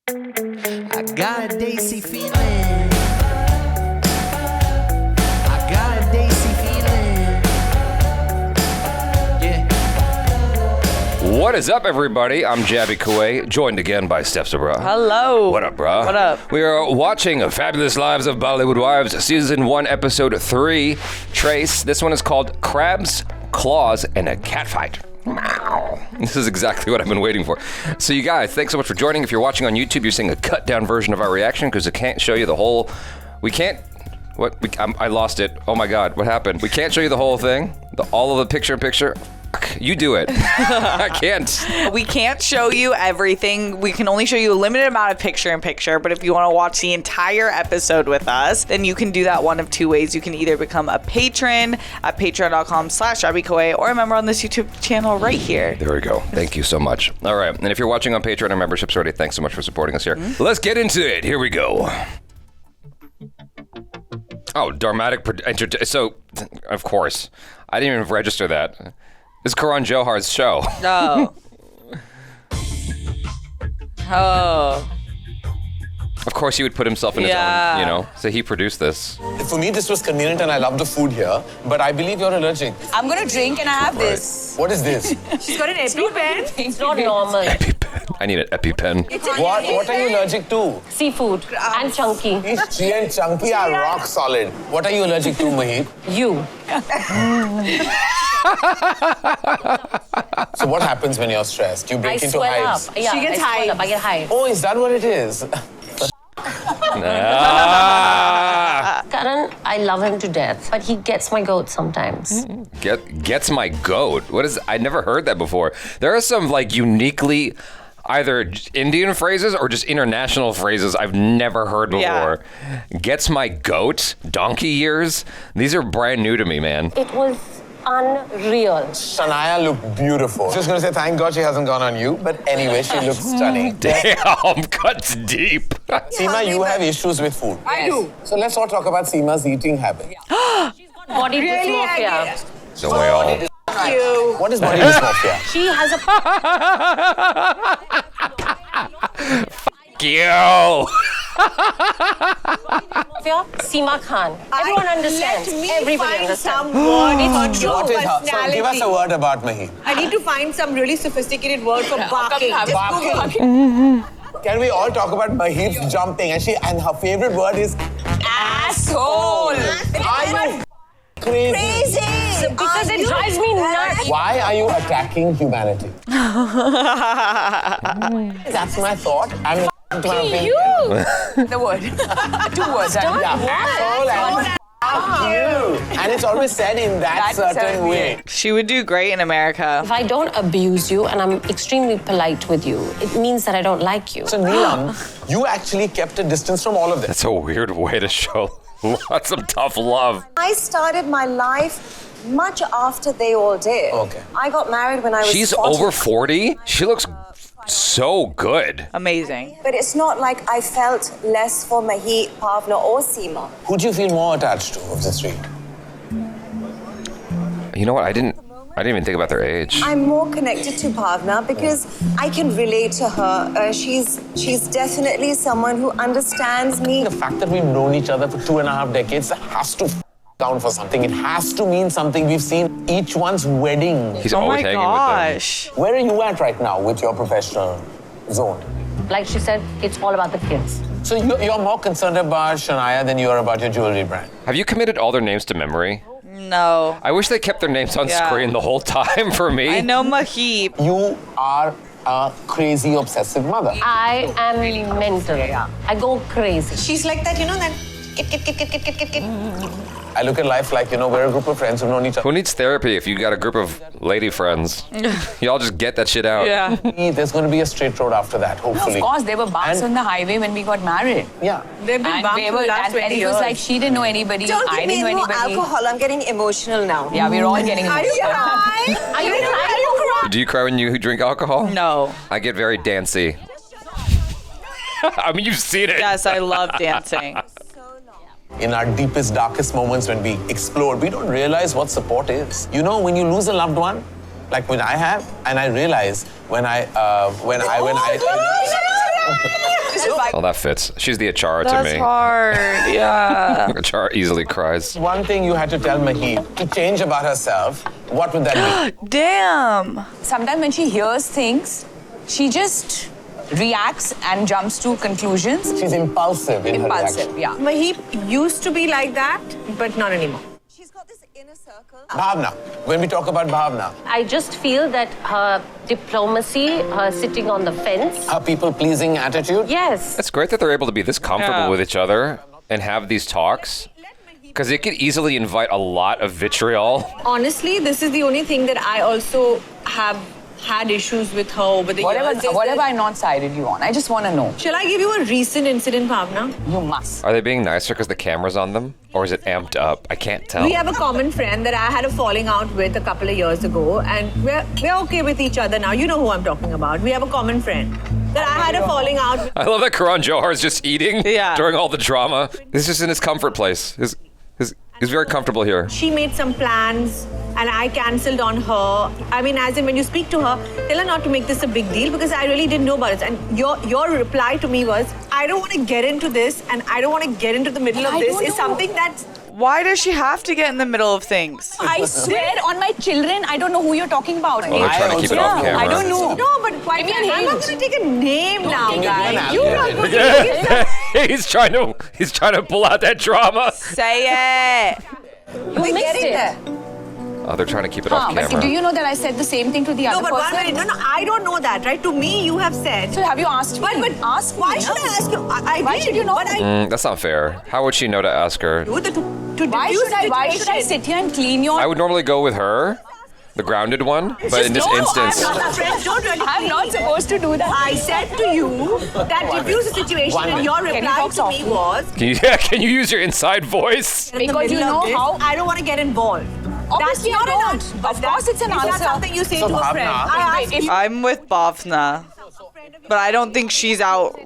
I got a Daisy feeling. I got a Daisy feeling. Yeah. What is up, everybody? I'm Jabby Kuwait, joined again by STEPH. Hello. What up, brah? What up? We are watching Fabulous Lives of Bollywood Wives, Season 1, Episode 3. Trace, this one is called Crabs, Claws, and a Catfight. This is exactly what I've been waiting for. So you guys, thanks so much for joining. If you're watching on YouTube, you're seeing a cut down version of our reaction because it can't show you the whole... We can't... What? I lost it. Oh my God, what happened? We can't show you the whole thing? All of the picture-in-picture? You do it. I can't. We can't show you everything. We can only show you a limited amount of picture-in-picture, but if you want to watch the entire episode with us, then you can do that one of two ways. You can either become a patron at patreon.com/JabbyKuwait or a member on this YouTube channel right here. There we go. Thank you so much. All right, and if you're watching on Patreon, our membership's already, thanks so much for supporting us here. Let's get into it. Here we go. Oh, dramatic. So, of course, I didn't even register that. It's Karan Johar's show. Oh. Oh. Of course, he would put himself in his own, you know. So he produced this. For me, this was convenient and I love the food here, but I believe you're allergic. I'm gonna drink and I have this. What is this? She's got an EpiPen. It's not normal. EpiPen. I need an EpiPen. What are you allergic to? Seafood and chunky. Chi and chunky are rock solid. What are you allergic to, Mahit? You. So what happens when you're stressed? You break into swell hives. up. Yeah, She gets I swell hives. up. I get hives. Oh, is that what it is? Karan, I love him to death, but he gets my goat sometimes. Gets my goat. What is? I never heard that before. There are some like uniquely either Indian phrases or just international phrases I've never heard before. Yeah. Gets my goat. Donkey years. These are brand new to me, man. It was unreal. Shania looked beautiful. Just gonna say thank God she hasn't gone on you, but anyway, she looks stunning. Damn, cuts deep. Seema, you have issues with food. I do. So let's all talk about Seema's eating habit. Body dysmorphia. Don't we all? Thank you. What is body dysmorphia? She has a You. Seema Khan. Everyone understands. Let me Everybody find understands. some word for true What is her? So personality. give us a word about Mahit. I need to find some really sophisticated word for barking. Just Barking. Can we all talk about Mahit's jumping? And her favorite word is asshole. Are you crazy? Crazy. Because it drives me nuts. Why are you attacking humanity? That's my thought. I'm to my opinion. The word. 2 words. Yeah, asshole and fuck you. And it's always said in that certain way. She would do great in America. If I don't abuse you and I'm extremely polite with you, it means that I don't like you. So Neelam, you actually kept a distance from all of this. That's a weird way to show lots of tough love. I started my life much after they all did. Okay. I got married when I was She's 40. over 40. She looks so good. Amazing. But it's not like I felt less for Mahit, Bhavna or Seema. Who do you feel more attached to of the three? You know what? I didn't even think about their age. I'm more connected to Bhavna because I can relate to her. She's definitely someone who understands me. The fact that we've known each other for 2.5 decades has to count for something. It has to mean something. We've seen each one's wedding. He's Oh always my hanging gosh. Where are you at right now with your professional zone? Like she said, it's all about the kids. So you're more concerned about Shania than you are about your jewelry brand. with them. Have you committed all their names to memory? No. I wish they kept their names on screen the whole time for me. I know Mahit. You are a crazy obsessive mother. I am really mental. I go crazy. She's like that, you know, that I look at life like, we're a group of friends who've known each Who other. needs therapy if you got a group of lady friends? Y'all just get that shit out. Yeah. There's going to be a straight road after that, hopefully. Of course, there were bumps on the highway when we got married. Yeah. they've been And bumped we for were, the last 20 and it years. was like she didn't know anybody, Don't I give me didn't know more anybody. alcohol. I'm getting emotional now. Yeah, we were all getting Are you emotional. crying? Are you crying? Do you cry when you drink alcohol? No. I get very dancey. I mean, you've seen it. Yes, I love dancing. In our deepest, darkest moments when we explode, we don't realize what support is. When you lose a loved one, like when I have, and I realize when I Oh, that fits. She's the Achara to That's me. hard. Yeah. Achara easily cries. One thing you had to tell Mahit to change about herself, what would that be? Damn. Sometimes when she hears things, she just reacts and jumps to conclusions. She's impulsive in her reaction. Yeah. Mahip used to be like that, but not anymore. She's got this inner circle. Bhavna, when we talk about Bhavna, I just feel that her diplomacy, her sitting on the fence. her people-pleasing attitude, Yes. It's great that they're able to be this comfortable Yeah. with each other and have these talks. Because it could easily invite a lot of vitriol. Honestly, this is the only thing that I also have had issues with her over the years. What have I not sided you on? I just want to know. Shall I give you a recent incident, Bhavna? You must. Are they being nicer because the camera's on them? Or is it amped up? I can't tell. We have a common friend that I had a falling out with a couple of years ago, and we're okay with each other now. You know who I'm talking about. We have a common friend that I had a falling out with. I love that Karan Johar is just eating Yeah. during all the drama. He's just in his comfort place. He's very comfortable here. She made some plans and I cancelled on her. I mean, as in when you speak to her, tell her not to make this a big deal because I really didn't know about it. And your reply to me was, I don't want to get into this and I don't want to get into the middle of I this. don't It's know. something that's... Why does she have to get in the middle of things? I swear on my children, I don't know who you're talking about. Oh, they're trying to keep it off camera. I don't know. No, but quite Give me a I'm not hint. going to take a name now, give me an guys. answer. You're not going to he's trying to pull out that drama. Say it. We're getting there. Oh, they're trying to keep it off But camera. do you know that I said the same thing to the No, other but one person? minute. No, I don't know that, right? To me, you have said... So have you asked me? But ask me. why no? should I ask you? I Why did, should you know? But I That's not fair. How would she know to ask her? do to Why diffuse should I situation. sit here and clean your... I would normally go with her, the grounded one, but in this No, instance, I'm not a friend. Don't really I'm not supposed to do that. I said to you that diffuse the situation and your Can you reply talk to me softly? was... can you use your inside voice? in the Because you middle of know this, how- I don't want to get involved. Obviously, That's I not don't. an answer. Of course it's an It's not answer. something you say So to a friend. Bhavna- I ask you. I'm with Bhavna, but I don't think she's out.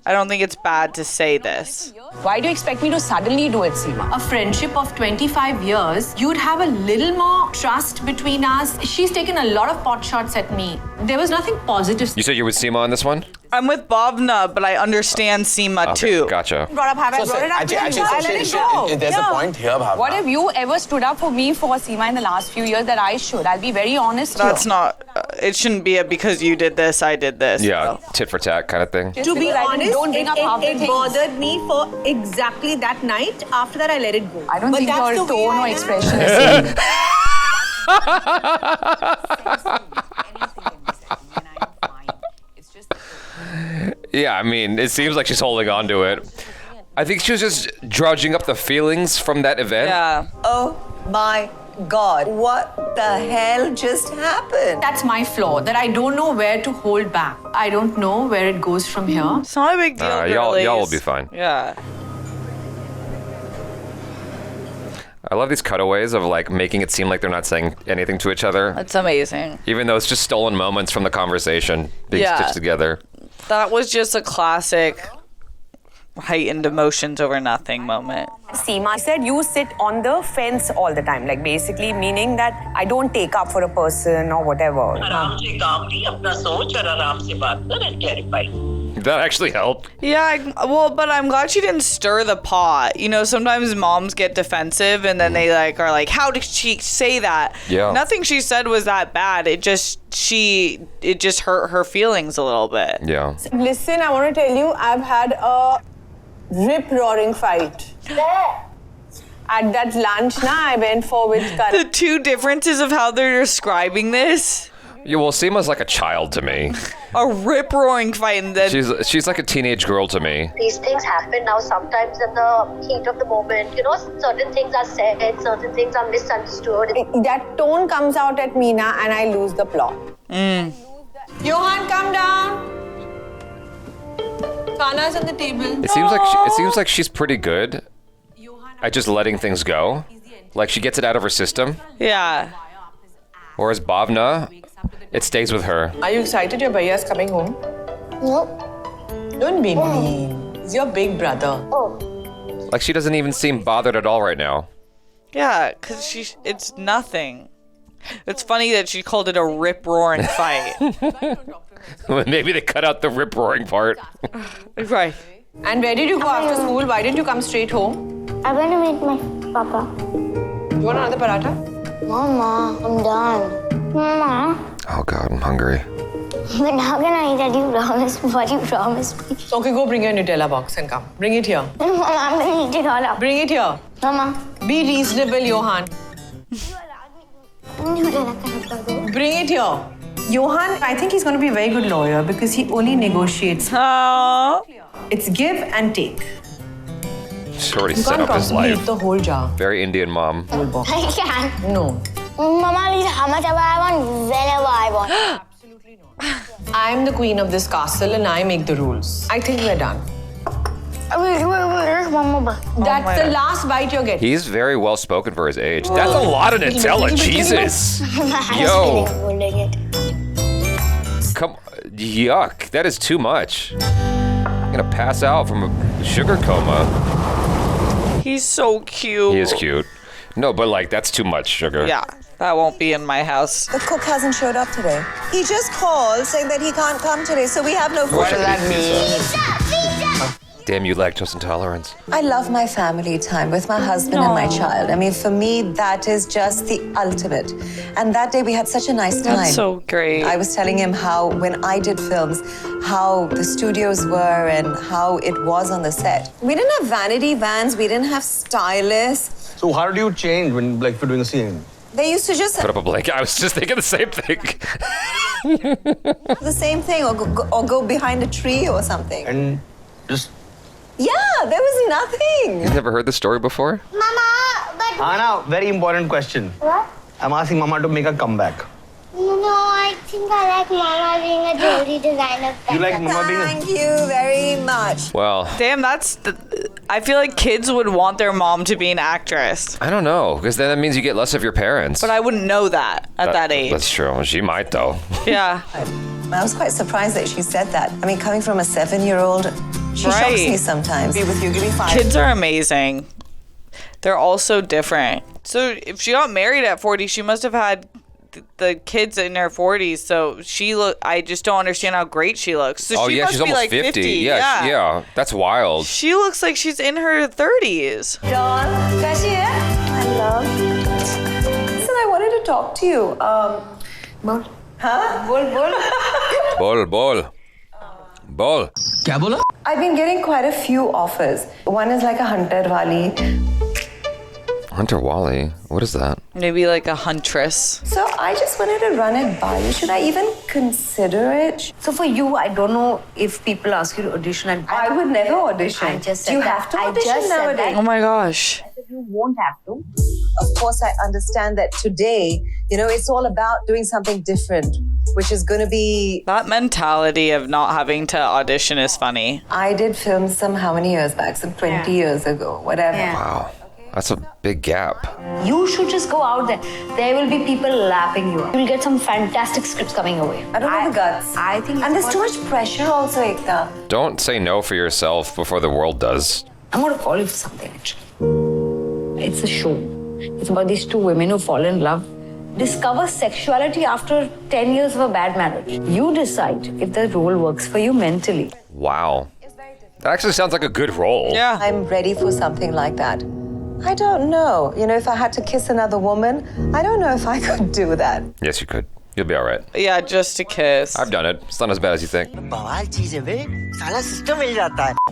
I don't think it's bad to say this. Why do you expect me to suddenly do it, Seema? A friendship of 25 years, you'd have a little more trust between us. She's taken a lot of pot shots at me. There was nothing positive. You said you're with Seema on this one? I'm with Bhavna, but I understand Seema Okay, too. Gotcha. Brought up, have I So, brought it up? I let it go. there's a point here, Bhavna. What have you ever stood up for me for, Seema, in the last few years that I should? I'll be very honest That's here. not. It shouldn't be a because you did this, I did this. Yeah, though. tit for tat kind of thing. Just To be because I honest, don't bring up half the it things. bothered me for exactly that night. After that, I let it go. I don't But think that's your the way tone I or am. expression is same. Yeah, I mean, it seems like she's holding on to it. I think she was just drudging up the feelings from that event. Yeah. Oh my God, what the hell just happened? That's my flaw, that I don't know where to hold back. I don't know where it goes from here. It's not a big deal. Y'all girlies. will be fine. Yeah. I love these cutaways of like making it seem like they're not saying anything to each other, That's amazing. even though it's just stolen moments from the conversation being Yeah. stitched together. That was just a classic heightened emotions over nothing moment. Seema said you sit on the fence all the time, like basically meaning that I don't take up for a person or whatever. आराम से काम ली अपना सोच और आराम से बात कर and clarify. That actually helped. Yeah, but I'm glad she didn't stir the pot. You know, sometimes moms get defensive and then they like are like, how did she say that? Yeah. Nothing she said was that bad. It just hurt her feelings a little bit. Yeah. Listen, I want to tell you, I've had a rip-roaring fight. At that lunch, I went for with Karan. The two differences of how they're describing this. Yeah, well, Seema's like a child to me. A rip-roaring fight and then She's like a teenage girl to me. These things happen now sometimes in the heat of the moment. You know, certain things are said, certain things are misunderstood. That tone comes out at Meena and I lose the plot. Johan, come down. Khana's on the table. It seems like she's pretty good at just letting things go. Like she gets it out of her system. yeah. Whereas Bhavna, it stays with her. Are you excited your bhaiya is coming home? No. Don't be mean. He's your big brother. Like she doesn't even seem bothered at all right now. Yeah, because it's nothing. It's funny that she called it a rip-roaring fight. Maybe they cut out the rip-roaring part. Right. And where did you go after school? Why didn't you come straight home? I'm going to meet my papa. You want another paratha? Mama, I'm done. Mama, Oh God, I'm hungry. but how can I eat that you promised what you promised me? Okay, go bring your Nutella box and come. Bring it here. Mama, I'm going to eat it all up. Bring it here. Mama. Be reasonable, Johan. Bring it here. Johan, I think he's going to be a very good lawyer because he only negotiates. Oh. It's give and take. She's already You set can't up his possibly life. eat the whole jar. Very Indian mom. I can. No. Mama, eat how much ever I want, whenever I want. I'm the queen of this castle and I make the rules. I think we're done. Wait, Mama. That's the last bite you're getting. He's very well spoken for his age. That's a lot of Nutella. Jesus. Yo. Come. Yuck. That is too much. I'm gonna pass out from a sugar coma. He's so cute. He is cute. No, but like that's too much sugar. Yeah, that won't be in my house. The cook hasn't showed up today. He just called saying that he can't come today, so we have no food. What does that mean? Damn you, lactose intolerance. I love my family time with my husband and my child. I mean, for me, that is just the ultimate. And that day we had such a nice time. That's so great. I was telling him how, when I did films, how the studios were and how it was on the set. We didn't have vanity vans, we didn't have stylists. So how do you change when, like, if you're doing a scene? They used to just Put up a blanket. I was just thinking the same thing. the same thing, or go behind a tree or something. And just... Yeah, there was nothing. You've never heard this story before? Mama, but... Anna, very important question. What? I'm asking Mama to make a comeback. No, I think I like Mama being a jewelry designer. You like Mama being a... Thank you very much. Well, Damn, I feel like kids would want their mom to be an actress. I don't know, because then that means you get less of your parents. But I wouldn't know that at that age. That's true. She might, though. Yeah. I was quite surprised that she said that. I mean, coming from a 7-year-old, she shocks me sometimes. Be with you, give me 5. Kids are amazing. They're all so different. So if she got married at 40, she must have had the kids in her 40s. So I just don't understand how great she looks. So she must she's be almost like 50. Yeah. That's wild. She looks like she's in her 30s. Dawn, kaisi hai? I love. Listen, I wanted to talk to you. Bol. Huh? Bol. Kya bola? I've been getting quite a few offers. One is like a hunter wali. Hunter Wally? What is that? Maybe like a huntress. So I just wanted to run it by you. Should I even consider it? So for you, I don't know if people ask you to audition. And I would never audition. I just said Do you that. have to I audition just said nowadays? Oh my gosh. You won't have to. Of course, I understand that today, it's all about doing something different, which is going to be... That mentality of not having to audition is funny. I did films how many years back? Some 20 years ago, whatever. Wow. That's a big gap. You should just go out there. There will be people lapping you up. You'll get some fantastic scripts coming your way. I don't have the guts. I think... And there's too much pressure also, Ekta. Don't say no for yourself before the world does. I'm going to call you for something, actually. It's a show. It's about these 2 women who fall in love, discover sexuality after 10 years of a bad marriage. You decide if the role works for you mentally. Wow. That actually sounds like a good role. Yeah. I'm ready for something like that. I don't know. If I had to kiss another woman, I don't know if I could do that. Yes, you could. You'll be all right. Yeah, just a kiss. I've done it. It's not as bad as you think.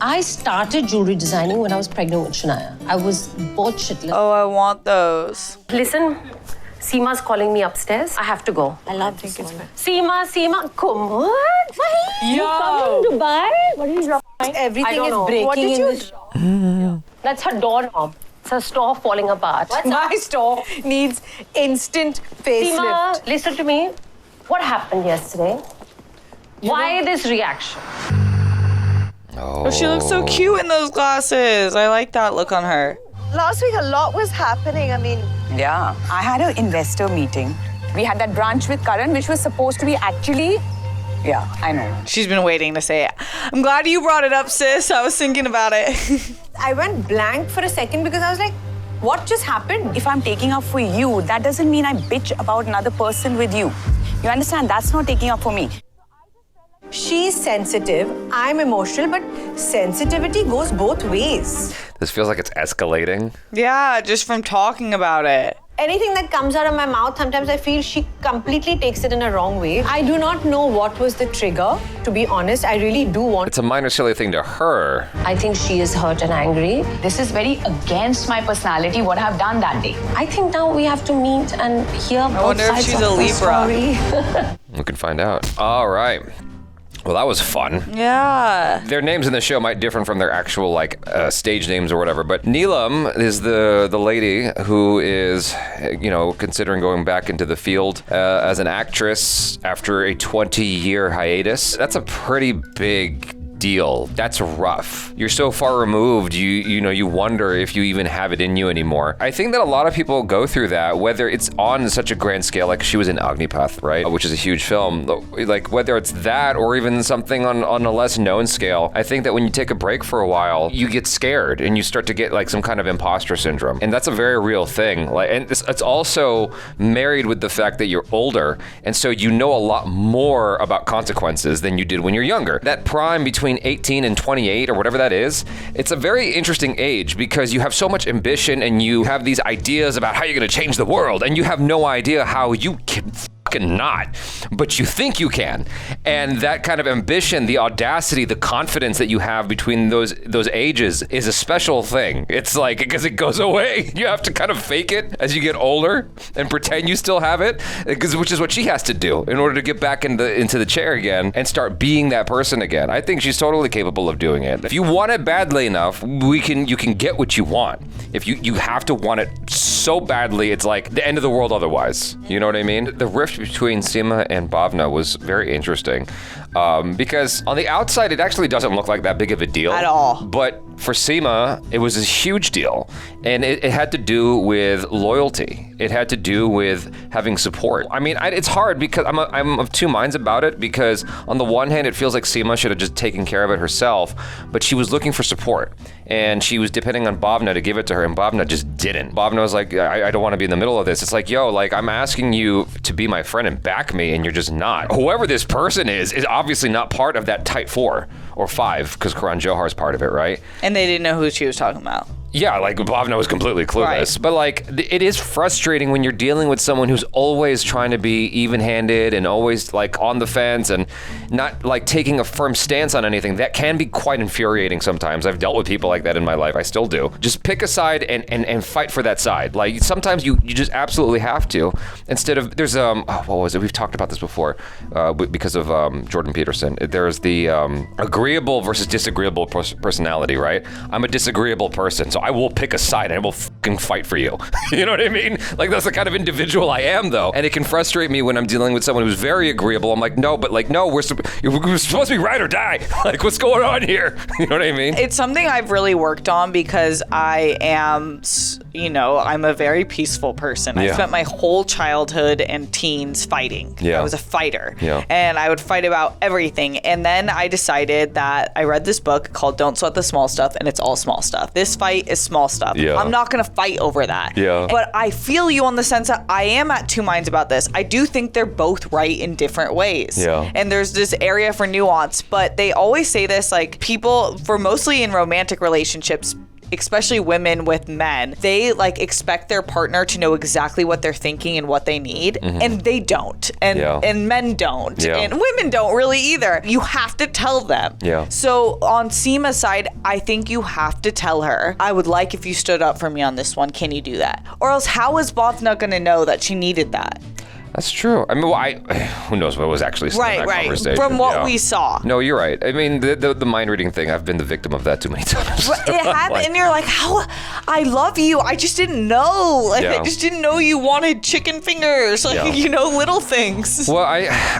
I started jewelry designing when I was pregnant with Shania. I was bored shitless. Oh, I want those. Listen, Seema's calling me upstairs. I have to go. I love this one. Seema, come on. You come from Dubai? What is your Everything is breaking in this. That's her doorknob. It's her store falling apart. My store needs instant facelift. Seema, listen to me. What happened yesterday? Why this reaction? Oh, she looks so cute in those glasses. I like that look on her. Last week, a lot was happening. I mean... Yeah, I had an investor meeting. We had that brunch with Karan, which was supposed to be actually... Yeah, I know. She's been waiting to say it. I'm glad you brought it up, sis. I was thinking about it. I went blank for a second because I was like, what just happened? If I'm taking up for you, that doesn't mean I bitch about another person with you. You understand? That's not taking up for me. She's sensitive, I'm emotional, but sensitivity goes both ways. This feels like it's escalating. Yeah, just from talking about it. Anything that comes out of my mouth, sometimes I feel she completely takes it in a wrong way. I do not know what was the trigger, to be honest. I really do want... It's a minor silly thing to her. I think she is hurt and angry. This is very against my personality, what I've done that day. I think now we have to meet and hear both wonder if sides she's of a the Libra. story. We can find out. All right. Well, that was fun. Yeah. Their names in the show might differ from their actual stage names or whatever, but Neelam is the lady who is, considering going back into the field as an actress after a 20-year hiatus. That's a pretty big deal. That's rough. You're so far removed, you wonder if you even have it in you anymore. I think that a lot of people go through that, whether it's on such a grand scale, like she was in Agnipath, right? Which is a huge film. Like whether it's that or even something on a less known scale, I think that when you take a break for a while, you get scared and you start to get like some kind of imposter syndrome. And that's a very real thing. And it's also married with the fact that you're older, and so you know a lot more about consequences than you did when you're younger. That prime between 18 and 28 or whatever that is, it's a very interesting age because you have so much ambition and you have these ideas about how you're going to change the world, and you have no idea how you can not, but you think you can. And that kind of ambition, the audacity, the confidence that you have between those ages is a special thing. It's like, because it goes away. You have to kind of fake it as you get older and pretend you still have it, which is what she has to do in order to get back into the chair again and start being that person again. I think she's totally capable of doing it. If you want it badly enough, you can get what you want. If you have to want it so badly, it's like the end of the world otherwise. You know what I mean? The rift between Seema and Bhavna was very interesting because on the outside, it actually doesn't look like that big of a deal. At all. But for Seema, it was a huge deal. And it had to do with loyalty. It had to do with having support. I mean, it's hard because I'm of two minds about it, because on the one hand, it feels like Seema should have just taken care of it herself, but she was looking for support. And she was depending on Bhavna to give it to her, and Bhavna just didn't. Bhavna was like, I don't want to be in the middle of this. It's like, I'm asking you to be my friend and back me, and you're just not. Whoever this person is obviously not part of that tight 4 or 5, because Karan Johar's part of it, right? And they didn't know who she was talking about. Yeah, like Bhavna was completely clueless. Right. But it is frustrating when you're dealing with someone who's always trying to be even-handed and always on the fence and not taking a firm stance on anything. That can be quite infuriating sometimes. I've dealt with people like that in my life. I still do. Just pick a side and fight for that side. Sometimes you just absolutely have to. Instead of, there's what was it? We've talked about this before because of Jordan Peterson. There's the agreeable versus disagreeable personality, right? I'm a disagreeable person, so I will pick a side and I will fucking fight for you. You know what I mean? That's the kind of individual I am, though. And it can frustrate me when I'm dealing with someone who's very agreeable. I'm like, no, we're supposed to be ride or die. What's going on here? You know what I mean? It's something I've really worked on because I am, I'm a very peaceful person. Yeah. I spent my whole childhood and teens fighting. Yeah. I was a fighter. Yeah. And I would fight about everything. And then I decided that I read this book called Don't Sweat the Small Stuff, and it's all small stuff. This fight is small stuff. Yeah. I'm not going to fight over that. Yeah. But I feel you on the sense that I am at two minds about this. I do think they're both right in different ways. Yeah. And there's this area for nuance, but they always say this, people, for mostly in romantic relationships, especially women with men, they expect their partner to know exactly what they're thinking and what they need, and they don't, and men don't, and women don't really either. You have to tell them. Yeah. So on Seema's side, I think you have to tell her, I would like if you stood up for me on this one. Can you do that? Or else how is Bhavna going to know that she needed that? That's true. I mean, who knows what was actually said in that conversation. From what we saw. No, you're right. I mean, the mind reading thing, I've been the victim of that too many times. It happened, and you're like, how? I love you. I just didn't know. I just didn't know you wanted chicken fingers. Little things. Well,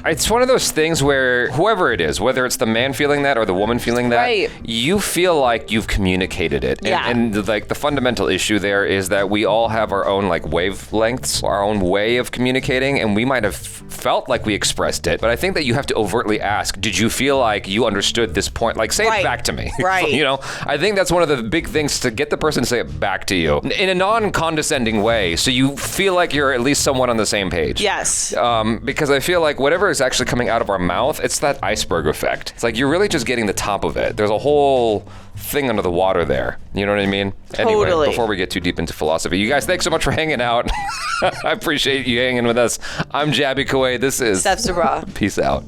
it's one of those things where whoever it is, whether it's the man feeling that or the woman feeling that, you feel like you've communicated it. Yeah. And the fundamental issue there is that we all have our own wavelengths, our own way of communicating. something and we might have felt like we expressed it, but I think that you have to overtly ask, did you feel like you understood this point? Like, say it back to me. Right. You know, I think that's one of the big things, to get the person to say it back to you in a non-condescending way, so you feel like you're at least somewhat on the same page. Yes. Because I feel like whatever is actually coming out of our mouth, it's that iceberg effect. It's like you're really just getting the top of it. There's a whole thing under the water there. You know what I mean? Anyway, Totally. before we get too deep into philosophy, you guys, thanks so much for hanging out. I appreciate you hanging with us. I'm Jabby Kuwait. This is STEPH SABRAW. Peace out.